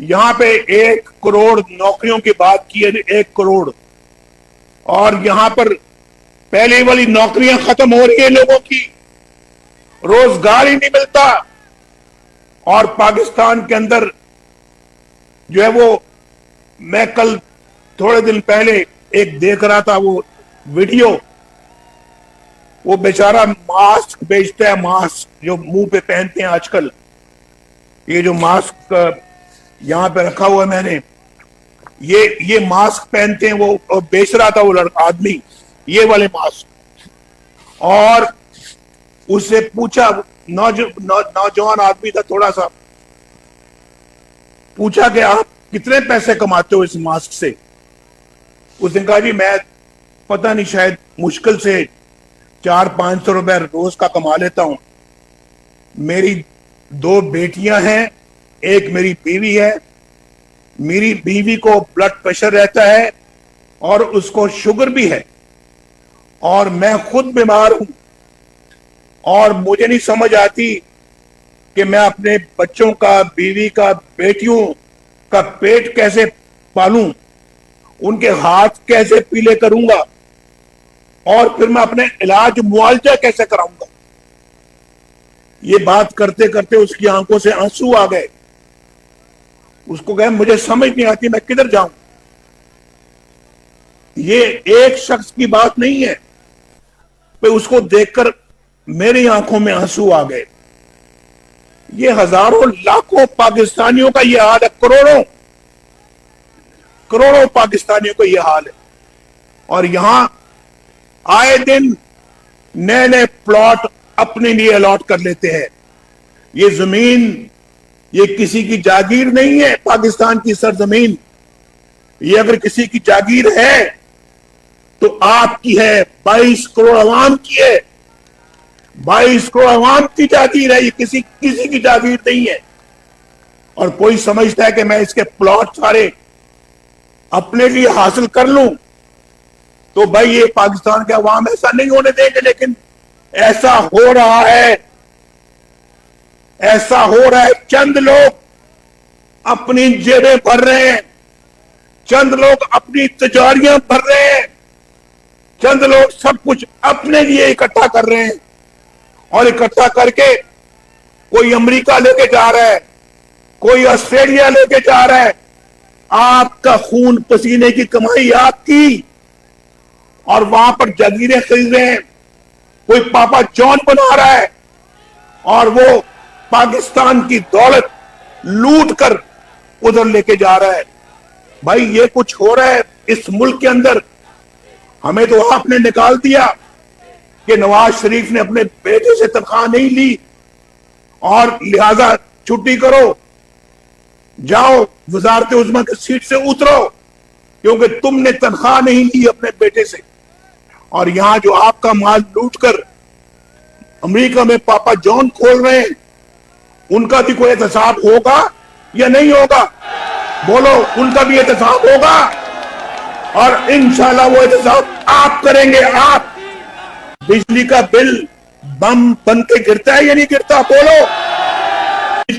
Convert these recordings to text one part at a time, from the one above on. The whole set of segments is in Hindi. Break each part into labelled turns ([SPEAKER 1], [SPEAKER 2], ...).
[SPEAKER 1] यहां पे 1 करोड़ नौकरियों की बात की है, 1 करोड़, और यहां पर पहली वाली नौकरियां खत्म हो रही है, लोगों की रोजगार ही नहीं मिलता। और पाकिस्तान के अंदर जो है वो, मैं कल थोड़े दिन पहले एक देख रहा था वो वीडियो, वो बेचारा मास्क बेचता है, मास्क जो मुंह पे पहनते हैं आजकल, ये जो मास्क यहां पे रखा हुआ है मैंने, ये मास्क पहनते हैं, वो बेच रहा था वो लड़का आदमी, ये वाले मास्क। और उससे पूछा, नौजवान आदमी था, थोड़ा सा पूछा कि आप कितने पैसे कमाते हो इस मास्क से? उसने कहा जी मैं पता नहीं, शायद मुश्किल से 400-500 रुपए रोज का कमा लेता हूं। मेरी 2 बेटियां हैं, एक मेरी बीवी है। मेरी बीवी को ब्लड प्रेशर रहता है और उसको शुगर भी है, और मैं खुद बीमार हूं, और मुझे नहीं समझ आती कि मैं अपने बच्चों का, बीवी का, बेटियों का पेट कैसे पालूं, उनके हाथ कैसे पीले करूंगा, और फिर मैं अपने इलाज मुआवजा कैसे कराऊंगा। ये बात करते करते उसकी आंखों से आंसू आ गए। उसको कहे मुझे समझ नहीं आती मैं किधर जाऊं। ये एक शख्स की बात नहीं है, पे उसको देखकर मेरी आंखों में आंसू आ गए। ये हजारों लाखों पाकिस्तानियों का ये हाल है, करोड़ों करोड़ों पाकिस्तानियों का ये हाल है। और यहां आए दिन नए नए प्लॉट अपने लिए अलॉट कर लेते हैं। ये जमीन, ये किसी की जागीर नहीं है, पाकिस्तान की सरजमीन। ये अगर किसी की जागीर है तो आपकी है, 22 करोड़ अवाम की है, 22 करोड़ अवाम की जागीर है, ये किसी की जागीर नहीं है। और कोई समझता है कि मैं इसके प्लॉट सारे अपने लिए हासिल कर लूं, तो भाई ये पाकिस्तान के अवाम ऐसा नहीं होने देंगे। लेकिन ऐसा हो रहा है, ऐसा हो रहा है। चंद लोग अपनी जेबें भर रहे हैं, चंद लोग अपनी तिजारियां भर रहे हैं, चंद लोग सब कुछ अपने लिए इकट्ठा कर रहे हैं, और इकट्ठा करके कोई अमेरिका लेके जा रहा है, कोई ऑस्ट्रेलिया लेके जा रहा है। आपका खून पसीने की कमाई आपकी, और वहां पर जागीरें खरीद रहे हैं। कोई पापा जॉन बना रहा है, और वो पाकिस्तान की दौलत लूट कर उधर लेके जा रहा है। भाई ये कुछ हो रहा है इस मुल्क के अंदर। हमें तो आपने निकाल दिया कि नवाज शरीफ ने अपने बेटे से तनख्वाह नहीं ली, और लिहाजा छुट्टी करो, जाओ वजारत उज़्मा की सीट से उतरो, क्योंकि तुमने तनख्वाह नहीं ली अपने बेटे से। और यहां जो आपका माल लूट कर अमेरिका में पापा जॉन खोल रहे हैं, उनका भी कोई एहतसाब होगा या नहीं होगा? बोलो, उनका भी एहतसाब होगा, और इंशाल्लाह वो एहतसाब आप करेंगे। आप, बिजली का बिल बम बन के गिरता है या नहीं गिरता? बोलो।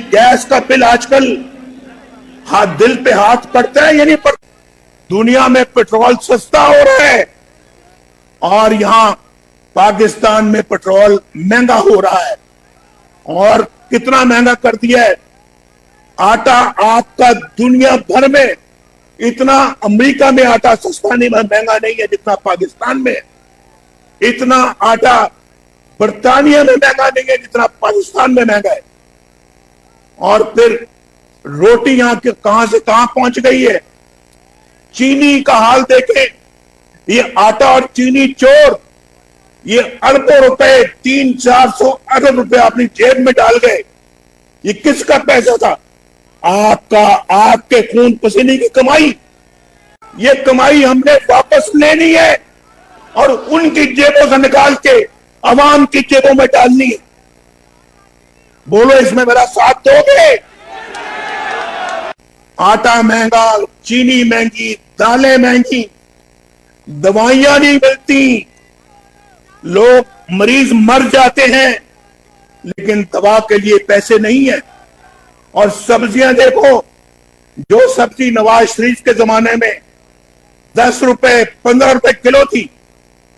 [SPEAKER 1] गैस का बिल आजकल दिल पे हाथ पड़ता है या नहीं पड़ता? दुनिया में पेट्रोल सस्ता हो रहा है, और यहां पाकिस्तान में पेट्रोल महंगा हो रहा है। और कितना महंगा कर दिया है आटा आपका दुनिया भर में। इतना अमेरिका में आटा सस्ता नहीं, महंगा नहीं है जितना पाकिस्तान में। इतना आटा बर्तानिया में महंगा नहीं है जितना पाकिस्तान में महंगा है। और फिर रोटी यहां के कहां से कहां पहुंच गई है। चीनी का हाल देखें, ये आटा और चीनी चोर, ये अरबों रुपए, 300-400 अरब रुपए अपनी जेब में डाल गए। ये किसका पैसा था? आपका, आपके खून पसीने की कमाई। ये कमाई हमने वापस लेनी है, और उनकी जेबों से निकाल के अवाम की जेबों में डालनी है। बोलो, इसमें मेरा साथ दोगे? आटा महंगा, चीनी महंगी, दालें महंगी, दवाइयां नहीं मिलती, लोग मरीज मर जाते हैं, लेकिन दवा के लिए पैसे नहीं है। और सब्जियां देखो, जो सब्जी नवाज शरीफ के जमाने में 10 रुपए 15 रुपए किलो थी,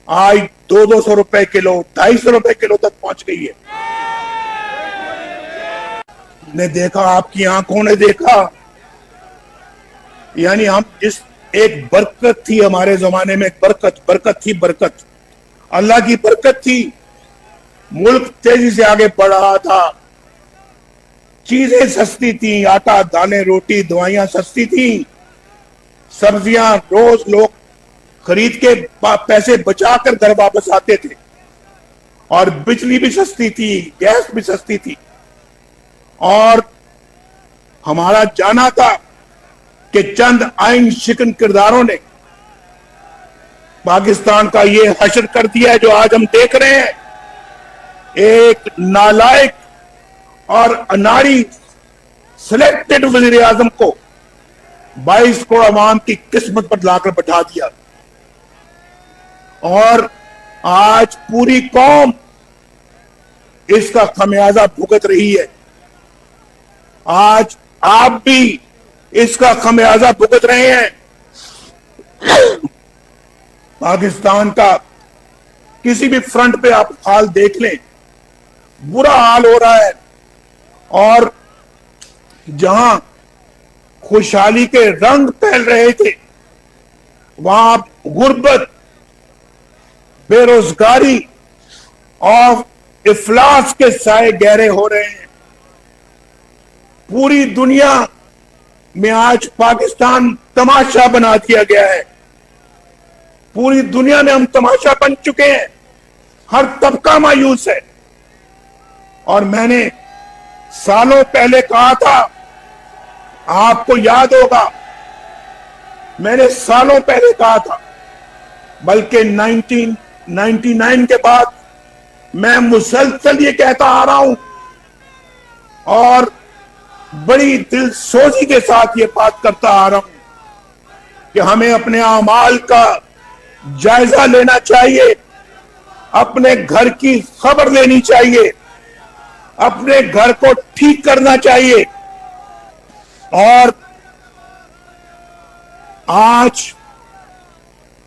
[SPEAKER 1] आज 200 रुपए किलो 250 रुपए किलो तक पहुंच गई है। ने देखा, आपकी आंखों ने देखा। यानी हम जिस एक बरकत थी हमारे जमाने में, बरकत थी, बरकत अल्लाह की बरकत थी। मुल्क तेजी से आगे बढ़ रहा था, चीजें सस्ती थी, आटा दालें रोटी दवाइयां सस्ती थी, सब्जियां रोज लोग खरीद के पैसे बचाकर घर वापस आते थे, और बिजली भी सस्ती थी, गैस भी सस्ती थी। और हमारा जाना था कि चंद आइन शिकन किरदारों ने पाकिस्तान का ये हश्र कर दिया है जो आज हम देख रहे हैं। एक नालायक और अनाड़ी सिलेक्टेड वजीर आजम को 22 करोड़ अवाम की किस्मत पर लाकर बैठा दिया, और आज पूरी कौम इसका खमियाजा भुगत रही है। आज आप भी इसका खमियाजा भुगत रहे हैं। पाकिस्तान का किसी भी फ्रंट पे आप हाल देख लें, बुरा हाल हो रहा है। और जहां खुशहाली के रंग फैल रहे थे, वहां गुर्बत, बेरोजगारी और इफलास के साए गहरे हो रहे हैं। पूरी दुनिया में आज पाकिस्तान तमाशा बना दिया गया है। पूरी दुनिया में हम तमाशा बन चुके हैं। हर तबका मायूस है। और मैंने सालों पहले कहा था, आपको याद होगा, मैंने सालों पहले कहा था, बल्कि 1999 के बाद मैं मुसलसल ये कहता आ रहा हूं, और बड़ी दिलसोजी के साथ ये बात करता आ रहा हूं कि हमें अपने अमाल का जायजा लेना चाहिए, अपने घर की खबर लेनी चाहिए, अपने घर को ठीक करना चाहिए। और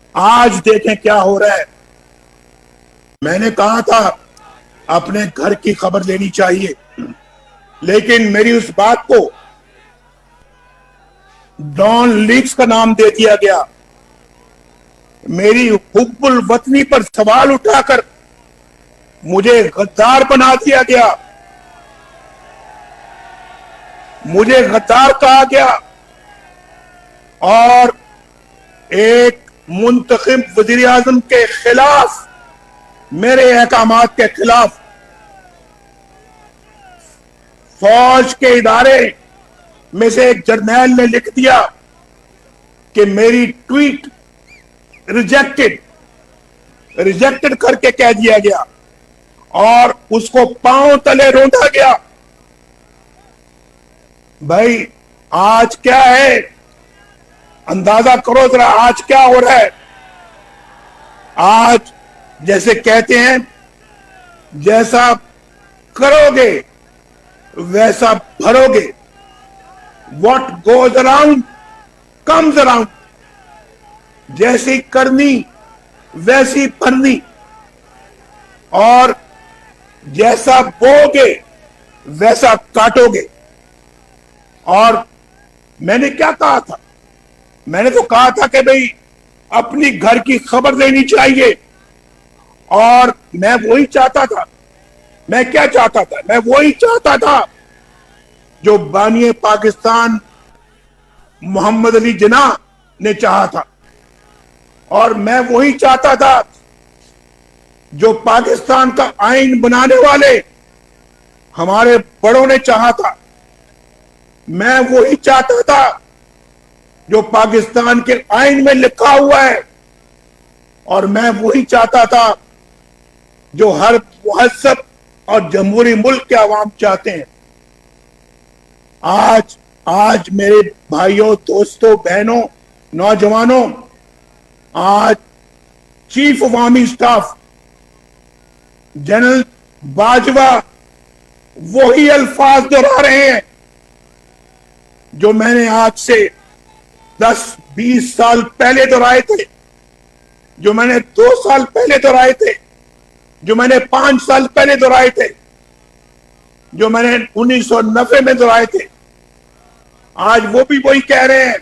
[SPEAKER 1] आज देखें क्या हो रहा है। मैंने कहा था अपने घर की खबर लेनी चाहिए, लेकिन मेरी उस बात को डॉन लीक्स का नाम दे दिया गया। मेरी हुब्बुल वतनी पर सवाल उठाकर मुझे गद्दार बना दिया गया, मुझे गद्दार कहा गया, और एक मुंतखब वजीर आजम के खिलाफ, मेरे अहकामात के खिलाफ फौज के इदारे में से एक जर्नैल ने लिख दिया कि मेरी ट्वीट रिजेक्टेड करके कह दिया गया, और उसको पांव तले रोंदा गया। भाई आज क्या है, अंदाजा करो जरा, आज क्या हो रहा है। आज जैसे कहते हैं, जैसा करोगे वैसा भरोगे। What goes around comes around। जैसी करनी वैसी भरनी, और जैसा बोगे वैसा काटोगे। और मैंने क्या कहा था, मैंने तो कहा था कि भाई अपनी घर की खबर लेनी चाहिए, और मैं वही चाहता था। मैं क्या चाहता था, मैं वही चाहता था जो बानिए पाकिस्तान मोहम्मद अली जिन्ना ने चाहा था, और मैं वही चाहता था जो पाकिस्तान का आइन बनाने वाले हमारे बड़ों ने चाहा था। मैं वही चाहता था जो पाकिस्तान के आइन में लिखा हुआ है, और मैं वही चाहता था जो हर मुहज्जब और जमहूरी मुल्क के अवाम चाहते हैं। आज मेरे भाइयों, दोस्तों, बहनों, नौजवानों, आज चीफ अवामी स्टाफ जनरल बाजवा वही अल्फाज दोहरा रहे हैं जो मैंने आज से 10-20 साल पहले दोहराए थे, जो मैंने 2 साल पहले दोहराए थे, जो मैंने 5 साल पहले दोहराए थे, जो मैंने 1990 में दोहराए थे, आज वो भी वही कह रहे हैं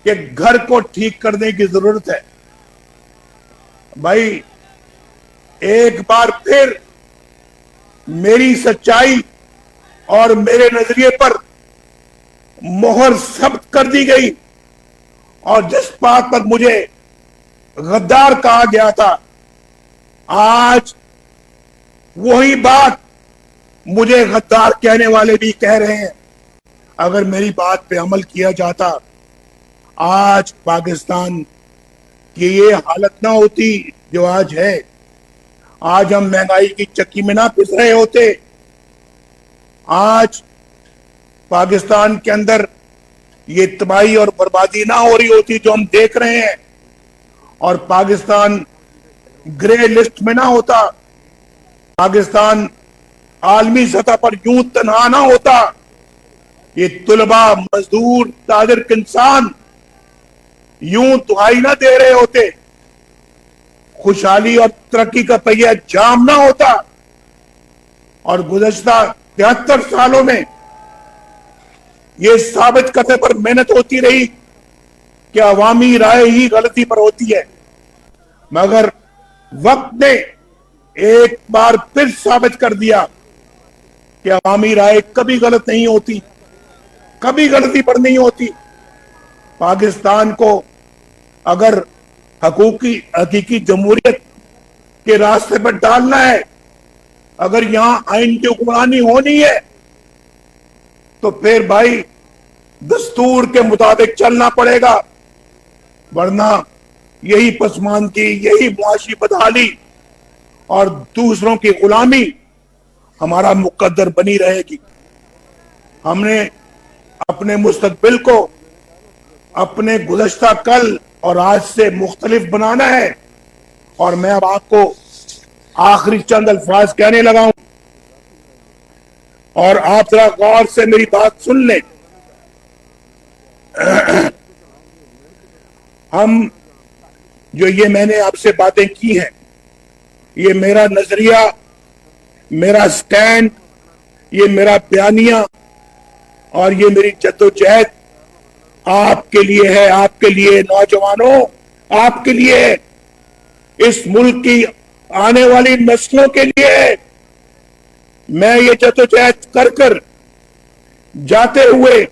[SPEAKER 1] कि घर को ठीक करने की जरूरत है। भाई, एक बार फिर मेरी सच्चाई और मेरे नजरिए पर मोहर सख्त कर दी गई, और जिस बात पर मुझे गद्दार कहा गया था, आज वही बात मुझे गद्दार कहने वाले भी कह रहे हैं। अगर मेरी बात पे अमल किया जाता, आज पाकिस्तान की ये हालत ना होती जो आज है। आज हम महंगाई की चक्की में ना पिस रहे होते। आज पाकिस्तान के अंदर ये तबाही और बर्बादी ना हो रही होती जो हम देख रहे हैं, और पाकिस्तान ग्रे लिस्ट में ना होता, पाकिस्तान आलमी सतह पर यूं तनहा ना होता। ये तुलबा, मजदूर, ताजिर इंसान यूं दुहाई ना दे रहे होते, खुशहाली और तरक्की का पहिया जाम ना होता। और गुज़श्ता 73 सालों में ये साबित करने पर मेहनत होती रही कि अवामी राय ही गलती पर होती है, मगर वक्त ने एक बार फिर साबित कर दिया कि अवामी राय कभी गलत नहीं होती, कभी गलती पर नहीं होती। पाकिस्तान को अगर हकीकी जमहूरियत के रास्ते पर डालना है, अगर यहां आइन की हुक्मरानी होनी है, तो फिर भाई दस्तूर के मुताबिक चलना पड़ेगा, वरना यही पसमानदी, यही मुआशी बदहाली और दूसरों की गुलामी हमारा मुकद्दर बनी रहेगी। हमने अपने मुस्तकबिल को अपने गुज़श्ता कल और आज से मुख्तलिफ बनाना है। और मैं अब आपको आखिरी चंद अल्फाज कहने लगा हूं, और आप जरा गौर से मेरी बात सुन लें। हम जो ये मैंने आपसे बातें की हैं, ये मेरा नजरिया, मेरा स्टैंड, ये मेरा बयानिया और ये मेरी जद्दोजहद आपके लिए है, आपके लिए नौजवानों, आपके लिए है, इस मुल्क की आने वाली नस्लों के लिए है। मैं ये जद्दोजहद कर कर जाते हुए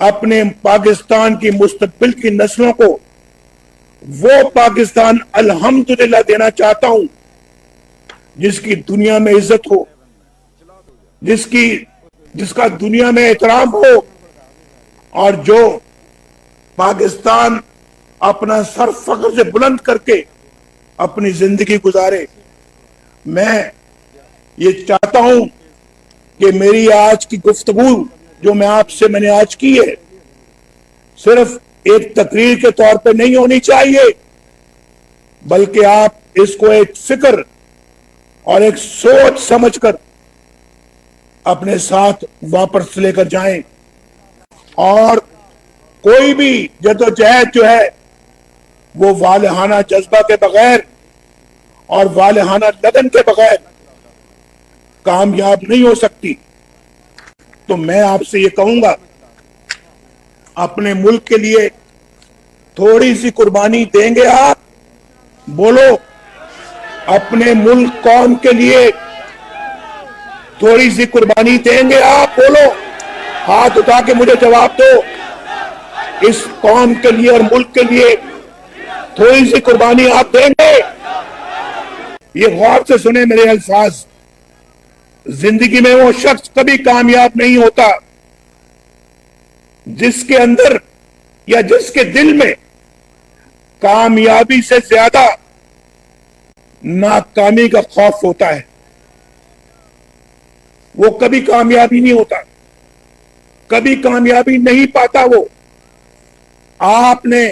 [SPEAKER 1] अपने पाकिस्तान की मुस्तकबिल की नस्लों को वो पाकिस्तान अल्हम्दुलिल्लाह देना चाहता हूं जिसकी दुनिया में इज्जत हो, जिसका दुनिया में एहतराम हो, और जो पाकिस्तान अपना सर फख्र से बुलंद करके अपनी जिंदगी गुजारे। मैं ये चाहता हूं कि मेरी आज की गुफ्तगू जो मैंने आज की है, सिर्फ एक तकरीर के तौर पे नहीं होनी चाहिए, बल्कि आप इसको एक फिक्र और एक सोच समझकर अपने साथ वापस लेकर जाएं। और कोई भी जद्दोजहद जो है वो वालहाना जज्बा के बगैर और वालहाना लगन के बगैर कामयाब नहीं हो सकती। तो मैं आपसे ये कहूंगा, अपने मुल्क के लिए थोड़ी सी कुर्बानी देंगे आप? बोलो, अपने मुल्क कौम के लिए थोड़ी सी कुर्बानी देंगे आप? बोलो, हाथ उठा के मुझे जवाब दो। इस कौम के लिए और मुल्क के लिए थोड़ी सी कुर्बानी आप देंगे? ये गौर से सुने मेरे अल्फाज। जिंदगी में वो शख्स कभी कामयाब नहीं होता जिसके अंदर या जिसके दिल में कामयाबी से ज्यादा नाकामी का खौफ होता है। वो कभी कामयाबी नहीं होता, कभी कामयाबी नहीं पाता। वो आपने,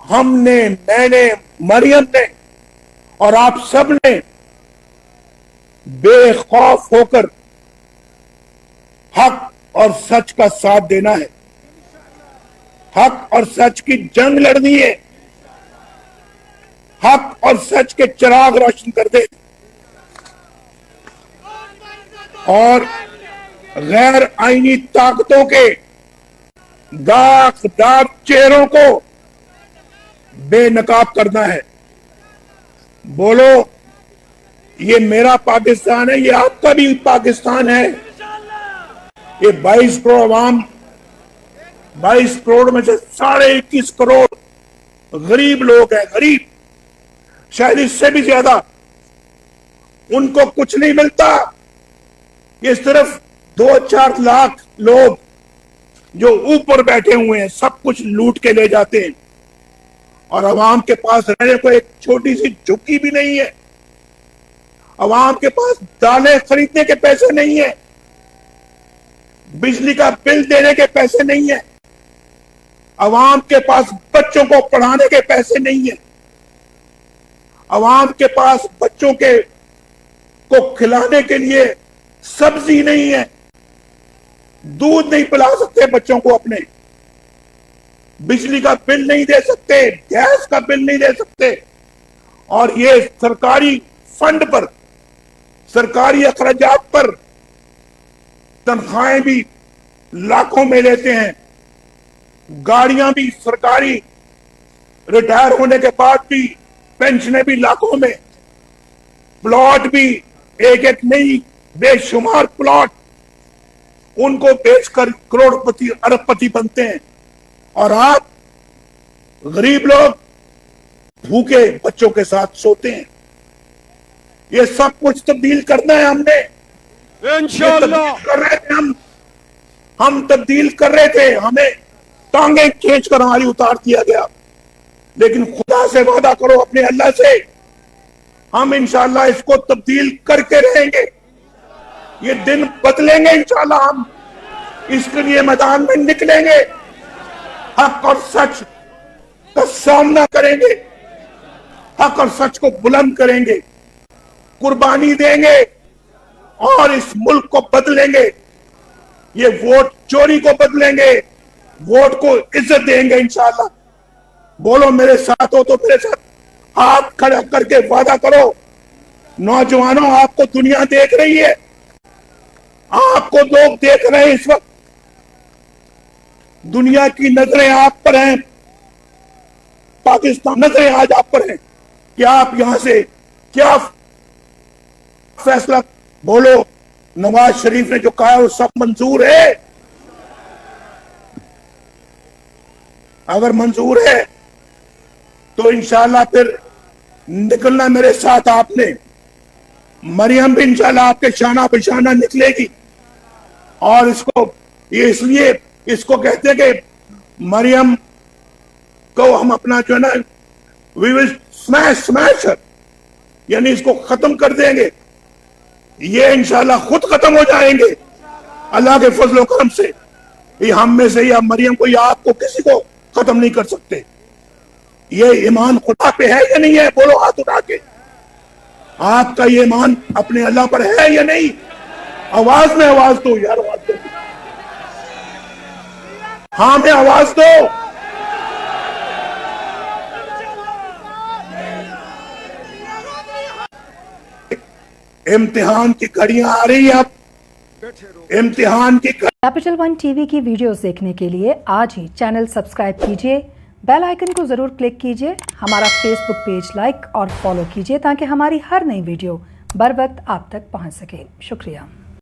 [SPEAKER 1] हमने, मैंने, मरियम ने और आप सब ने बेखौफ होकर हक और सच का साथ देना है, हक और सच की जंग लड़नी है, हक और सच के चिराग रोशन कर दे और गैर आईनी ताकतों के दाग चेहरों को बेनकाब करना है। बोलो, ये मेरा पाकिस्तान है, ये आपका भी पाकिस्तान है। ये 22 करोड़ अवाम, 22 करोड़ में से 21.5 करोड़ गरीब लोग हैं, गरीब, शायद इससे भी ज्यादा। उनको कुछ नहीं मिलता। ये सिर्फ 2-4 लाख लोग जो ऊपर बैठे हुए हैं सब कुछ लूट के ले जाते हैं और अवाम के पास रहने को एक छोटी सी झुग्गी भी नहीं है। अवाम के पास दालें खरीदने के पैसे नहीं है, बिजली का बिल देने के पैसे नहीं है, अवाम के पास बच्चों को पढ़ाने के पैसे नहीं है, अवाम के पास बच्चों के को खिलाने के लिए सब्जी नहीं है, दूध नहीं पिला सकते बच्चों को अपने, बिजली का बिल नहीं दे सकते, गैस का बिल नहीं दे सकते। और ये सरकारी फंड पर, सरकारी अखराजात पर तनख्वाहें भी लाखों में लेते हैं, गाड़ियां भी सरकारी, रिटायर होने के बाद भी पेंशनें भी लाखों में, प्लॉट भी एक एक नहीं बेशुमार प्लॉट, उनको बेचकर करोड़पति अरबपति बनते हैं और आप गरीब लोग भूखे बच्चों के साथ सोते हैं। ये सब कुछ तब्दील करना है हमने, इंशाअल्लाह कर रहे थे हम तब्दील कर रहे थे, हमें टांगे खींच कर हमारी उतार दिया गया। लेकिन खुदा से वादा करो, अपने अल्लाह से, हम इंशाअल्लाह इसको तब्दील करके रहेंगे। ये दिन बदलेंगे इंशाअल्लाह, हम इसके लिए मैदान में निकलेंगे, हक और सच का सामना करेंगे, हक और सच को बुलंद करेंगे, कुर्बानी देंगे और इस मुल्क को बदलेंगे। ये वोट चोरी को बदलेंगे, वोट को इज्जत देंगे इंशाअल्लाह। बोलो मेरे साथ हो तो मेरे साथ हाथ खड़ा करके वादा करो। नौजवानों, आपको दुनिया देख रही है, आपको लोग देख रहे हैं इस वक्त, दुनिया की नजरें आप पर हैं, पाकिस्तान नजरें आज आप पर हैं कि आप यहां से क्या फैसला। बोलो, नवाज शरीफ ने जो कहा है वो सब मंजूर है? अगर मंजूर है तो इंशाअल्लाह फिर निकलना मेरे साथ आपने। मरियम भी इंशाअल्लाह आपके शाना बिशाना निकलेगी और इसको, ये इसलिए इसको कहते हैं कि मरियम को हम अपना जो है ना, वी विल स्मैश हर, यानी इसको खत्म कर देंगे। ये इंशाअल्लाह खुद खत्म हो जाएंगे अल्लाह के फजल करम से। ये हम में से या मरियम को या आपको किसी को खत्म नहीं कर सकते। ये ईमान खुदा पे है या नहीं है? बोलो हाथ उठा के, आपका ये ईमान अपने अल्लाह पर है या नहीं? आवाज में आवाज दो यार, आवाज दो, हाँ में आवाज दो। इम्तिहान की घड़ियां आ रही है, अब इम्तिहान की।
[SPEAKER 2] कैपिटल वन टीवी की वीडियोस देखने के लिए आज ही चैनल सब्सक्राइब कीजिए, बेल आइकन को जरूर क्लिक कीजिए, हमारा फेसबुक पेज लाइक और फॉलो कीजिए ताकि हमारी हर नई वीडियो बर वक्त आप तक पहुंच सके। शुक्रिया।